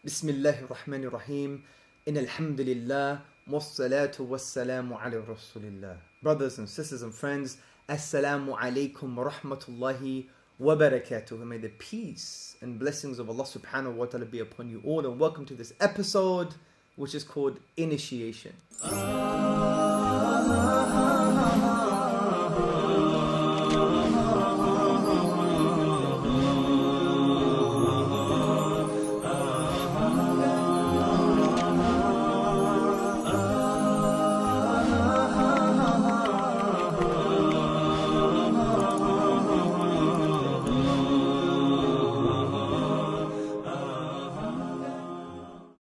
Bismillahir Rahmanir Rahim. Innal hamdulillah wassalatu wassalamu ala rasulillah. Brothers and sisters and friends, assalamu alaikum wa rahmatullahi wa barakatuh. May the peace and blessings of Allah subhanahu wa ta'ala be upon you all, and welcome to this episode which is called Initiation.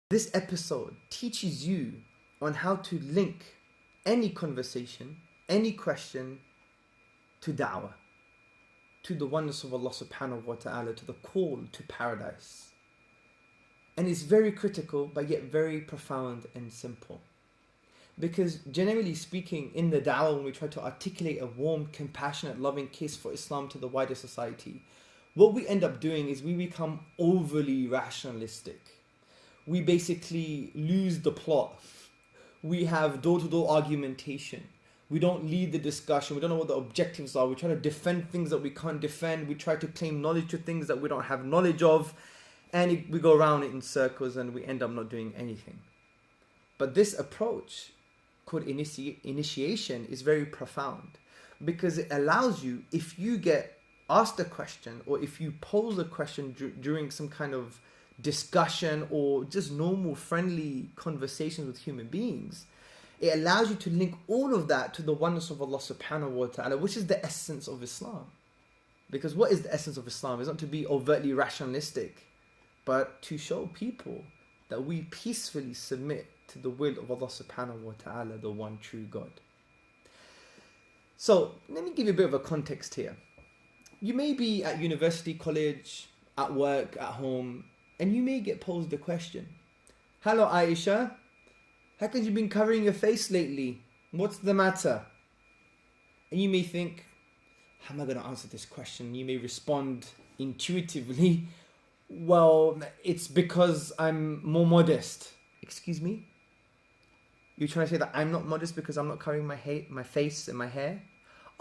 This episode teaches you on how to link any conversation, any question to da'wah, to the oneness of Allah subhanahu wa ta'ala, to the call to paradise. And it's very critical, but yet very profound and simple. Because generally speaking, in the da'wah, when we try to articulate a warm, compassionate, loving case for Islam to the wider society, what we end up doing is we become overly rationalistic. We basically lose the plot. We have door-to-door argumentation. We don't lead the discussion. We don't know what the objectives are. We try to defend things that we can't defend. We try to claim knowledge to things that we don't have knowledge of. And we go around it in circles and we end up not doing anything. But this approach, called initiation, is very profound. Because it allows you, if you get asked a question, or if you pose a question during some kind of discussion or just normal friendly conversations with human beings, it allows you to link all of that to the oneness of Allah subhanahu wa ta'ala, which is the essence of Islam. Because what is the essence of Islam? It's not to be overtly rationalistic, but to show people that we peacefully submit to the will of Allah subhanahu wa ta'ala, the one true God. So let me give you a bit of a context here. You may be at university, college, at work, at home, and you may get posed the question, "Hello Aisha, how come you've been covering your face lately? What's the matter?" And you may think, how am I going to answer this question? You may respond intuitively, "Well, it's because I'm more modest." Excuse me? You're trying to say that I'm not modest because I'm not covering my face and my hair?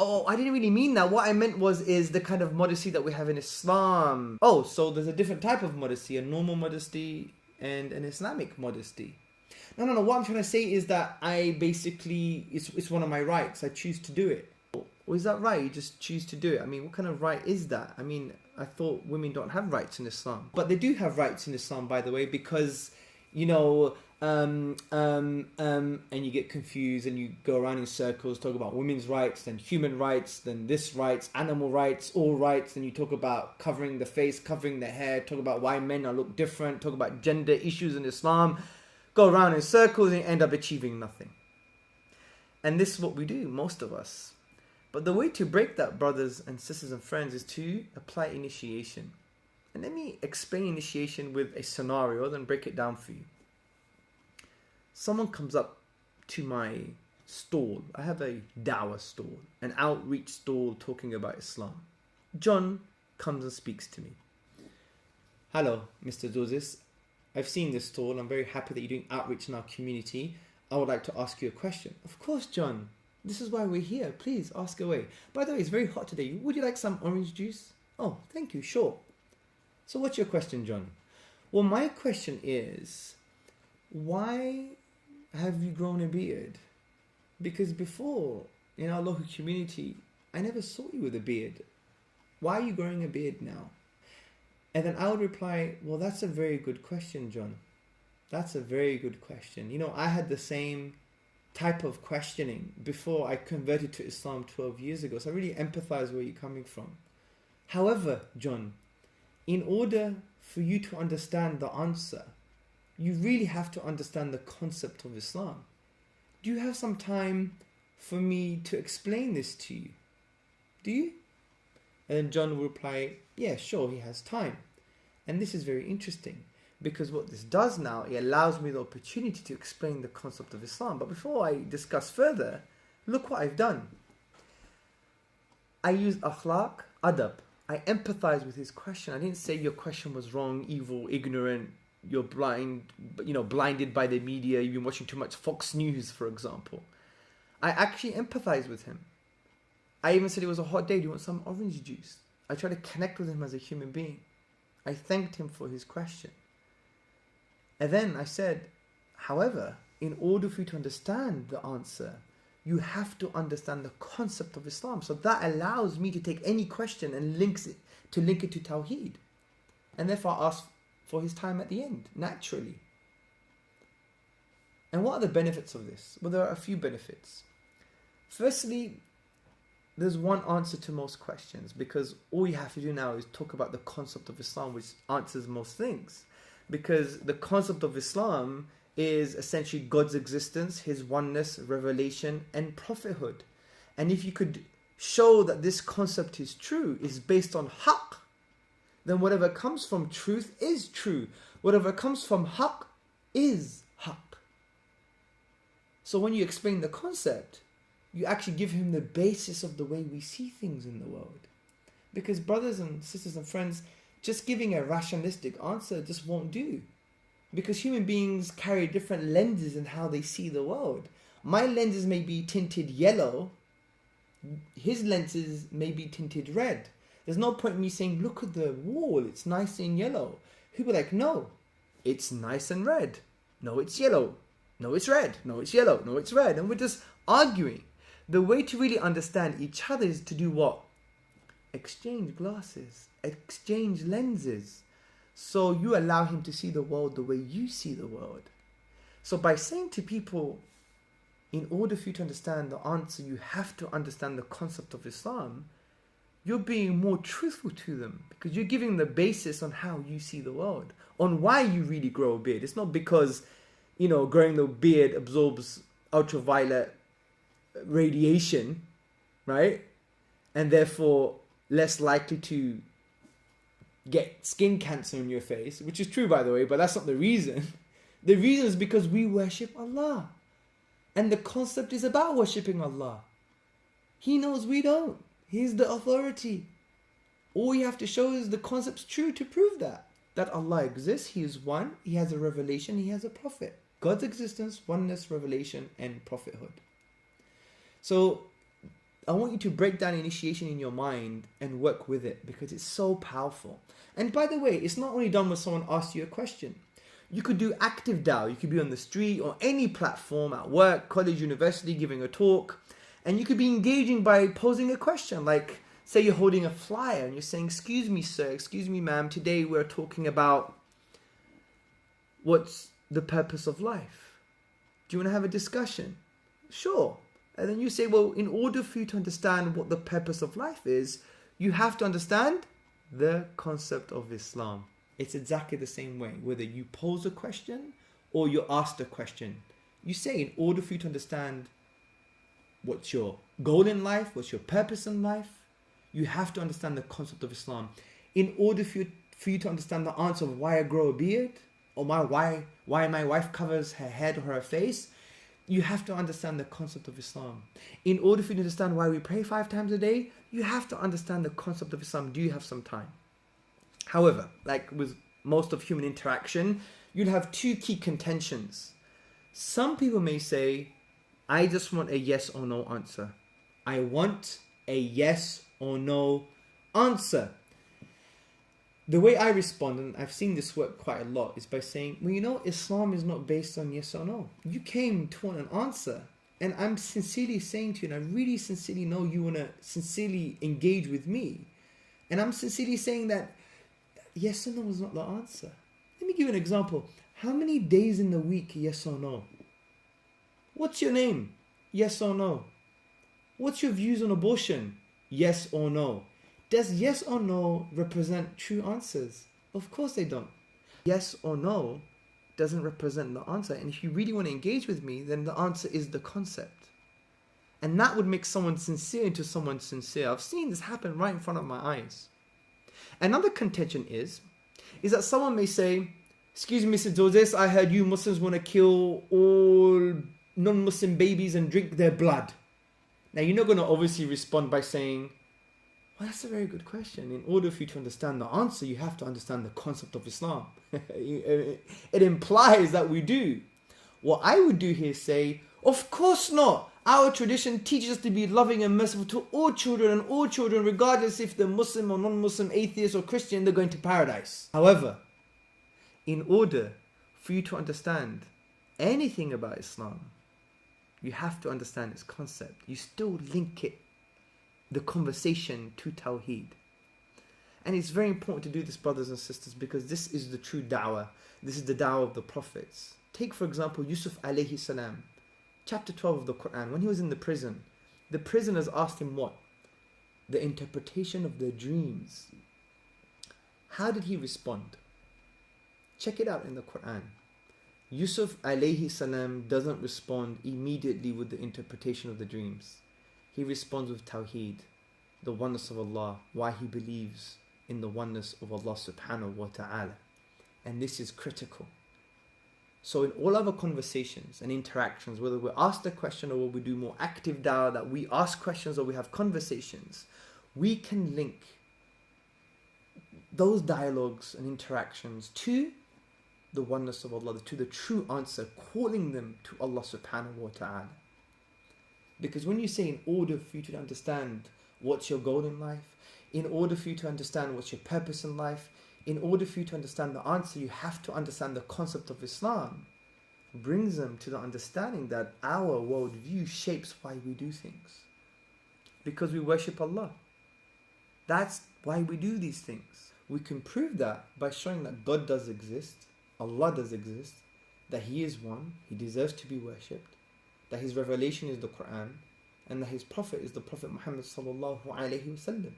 Oh, I didn't really mean that. What I meant is the kind of modesty that we have in Islam. Oh, so there's a different type of modesty, a normal modesty and an Islamic modesty. No. What I'm trying to say is that I basically, it's one of my rights. I choose to do it. Or is that right? You just choose to do it. I mean, what kind of right is that? I mean, I thought women don't have rights in Islam. But they do have rights in Islam, by the way, because, you know, and you get confused and you go around in circles, talk about women's rights, then human rights, then this rights, animal rights, all rights, then you talk about covering the face, covering the hair, talk about why men are look different, talk about gender issues in Islam, go around in circles and end up achieving nothing. And this is what we do, most of us. But the way to break that, brothers and sisters and friends, is to apply initiation. And let me explain initiation with a scenario, then break it down for you. Someone comes up to my stall. I have a da'wah stall, an outreach stall talking about Islam. John comes and speaks to me. "Hello, Mr. Thesis. I've seen this stall. I'm very happy that you're doing outreach in our community. I would like to ask you a question." "Of course, John. This is why we're here. Please ask away. By the way, it's very hot today. Would you like some orange juice?" "Oh, thank you. Sure." "So what's your question, John?" "Well, my question is, why have you grown a beard? Because before, in our local community, I never saw you with a beard. Why are you growing a beard now?" And then I would reply, "Well, that's a very good question, John. That's a very good question. You know, I had the same type of questioning before I converted to Islam 12 years ago. So I really empathize where you're coming from. However, John, in order for you to understand the answer, you really have to understand the concept of Islam. Do you have some time for me to explain this to you? Do you?" And then John will reply, "Yeah, sure, he has time." And this is very interesting, because what this does now, it allows me the opportunity to explain the concept of Islam. But before I discuss further, look what I've done. I use akhlaq, adab. I empathize with his question. I didn't say your question was wrong, evil, ignorant, you're blinded by the media, you've been watching too much Fox News, for example. I actually empathize with him. I even said it was a hot day, do you want some orange juice? I tried to connect with him as a human being. I thanked him for his question. And then I said, however, in order for you to understand the answer, you have to understand the concept of Islam. So that allows me to take any question and link it to Tawheed. And therefore I asked for his time at the end, naturally. And what are the benefits of this? Well, there are a few benefits. Firstly, there's one answer to most questions, because all you have to do now is talk about the concept of Islam, which answers most things. Because the concept of Islam is essentially God's existence, his oneness, revelation, and prophethood. And if you could show that this concept is true, is based on haqq, then whatever comes from truth is true. Whatever comes from haqq is haqq. So when you explain the concept, you actually give him the basis of the way we see things in the world. Because brothers and sisters and friends, just giving a rationalistic answer just won't do. Because human beings carry different lenses in how they see the world. My lenses may be tinted yellow, his lenses may be tinted red. There's no point in me saying, look at the wall, it's nice and yellow. He'll be like, no, it's nice and red. No, it's yellow. No, it's red. No, it's yellow. No, it's red. And we're just arguing. The way to really understand each other is to do what? Exchange glasses, exchange lenses. So you allow him to see the world the way you see the world. So by saying to people, in order for you to understand the answer, you have to understand the concept of Islam, you're being more truthful to them, because you're giving the basis on how you see the world, on why you really grow a beard. It's not because, growing the beard absorbs ultraviolet radiation, right? And therefore less likely to get skin cancer in your face, which is true, by the way, but that's not the reason. The reason is because we worship Allah. And the concept is about worshipping Allah. He knows we don't. He's the authority. All you have to show is the concept's true to prove that. That Allah exists, He is one, He has a revelation, He has a prophet. God's existence, oneness, revelation, and prophethood. So I want you to break down initiation in your mind and work with it, because it's so powerful. And by the way, it's not only done when someone asks you a question. You could do active dawah. You could be on the street or any platform, at work, college, university, giving a talk. And you could be engaging by posing a question. Like, say you're holding a flyer and you're saying, excuse me, sir, excuse me, ma'am, today we're talking about what's the purpose of life. Do you want to have a discussion? Sure. And then you say, well, in order for you to understand what the purpose of life is, you have to understand the concept of Islam. It's exactly the same way, whether you pose a question or you're asked a question. You say, in order for you to understand what's your goal in life, what's your purpose in life, you have to understand the concept of Islam. In order for you to understand the answer of why I grow a beard, or why my wife covers her head or her face, you have to understand the concept of Islam. In order for you to understand why we pray 5 times a day, you have to understand the concept of Islam. Do you have some time? However, like with most of human interaction, you'd have 2 key contentions. Some people may say, I just want a yes or no answer. I want a yes or no answer. The way I respond, and I've seen this work quite a lot, is by saying, well, Islam is not based on yes or no. You came to want an answer. And I'm sincerely saying to you, and I really sincerely know you want to sincerely engage with me. And I'm sincerely saying that yes or no is not the answer. Let me give you an example. How many days in the week, yes or no? What's your name? Yes or no? What's your views on abortion? Yes or no? Does yes or no represent true answers? Of course they don't. Yes or no doesn't represent the answer. And if you really want to engage with me, then the answer is the concept. And that would make someone sincere into someone sincere. I've seen this happen right in front of my eyes. Another contention is that someone may say, excuse me, Mr. Joseph, I heard you Muslims want to kill all non-Muslim babies and drink their blood. Now, you're not going to obviously respond by saying, Well, that's a very good question. In order for you to understand the answer, you have to understand the concept of Islam. It implies that we do. What I would do here is say, of course not. Our tradition teaches us to be loving and merciful to all children, and all children, regardless if they're Muslim or non-Muslim, atheist or Christian, they're going to paradise. However, in order for you to understand anything about Islam, you have to understand its concept. You still link it, the conversation, to Tawheed. And it's very important to do this, brothers and sisters, because this is the true da'wah. This is the da'wah of the prophets. Take, for example, Yusuf alayhi salam, chapter 12 of the Quran. When he was in the prisoners asked him what? The interpretation of their dreams. How did he respond? Check it out in the Quran. Yusuf alayhi salam doesn't respond immediately with the interpretation of the dreams. He responds with Tawheed, the oneness of Allah, why he believes in the oneness of Allah subhanahu wa ta'ala. And this is critical. So in all other conversations and interactions, whether we ask the question or whether we do more active da'wah, that we ask questions or we have conversations, we can link those dialogues and interactions to the oneness of Allah, to the true answer, calling them to Allah subhanahu wa ta'ala. Because when you say, in order for you to understand what's your goal in life, in order for you to understand what's your purpose in life, in order for you to understand the answer, you have to understand the concept of Islam. Brings them to the understanding that our worldview shapes why we do things. Because we worship Allah. That's why we do these things. We can prove that by showing that God does exist, Allah does exist, that He is one, He deserves to be worshipped, that His revelation is the Quran, and that His Prophet is the Prophet Muhammad sallallahu alaihi wasallam.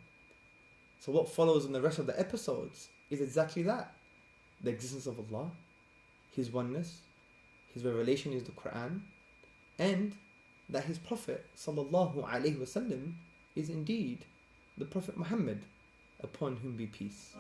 So what follows in the rest of the episodes is exactly that. The existence of Allah, His oneness, His revelation is the Quran, and that His Prophet sallallahu alaihi wasallam is indeed the Prophet Muhammad, upon whom be peace.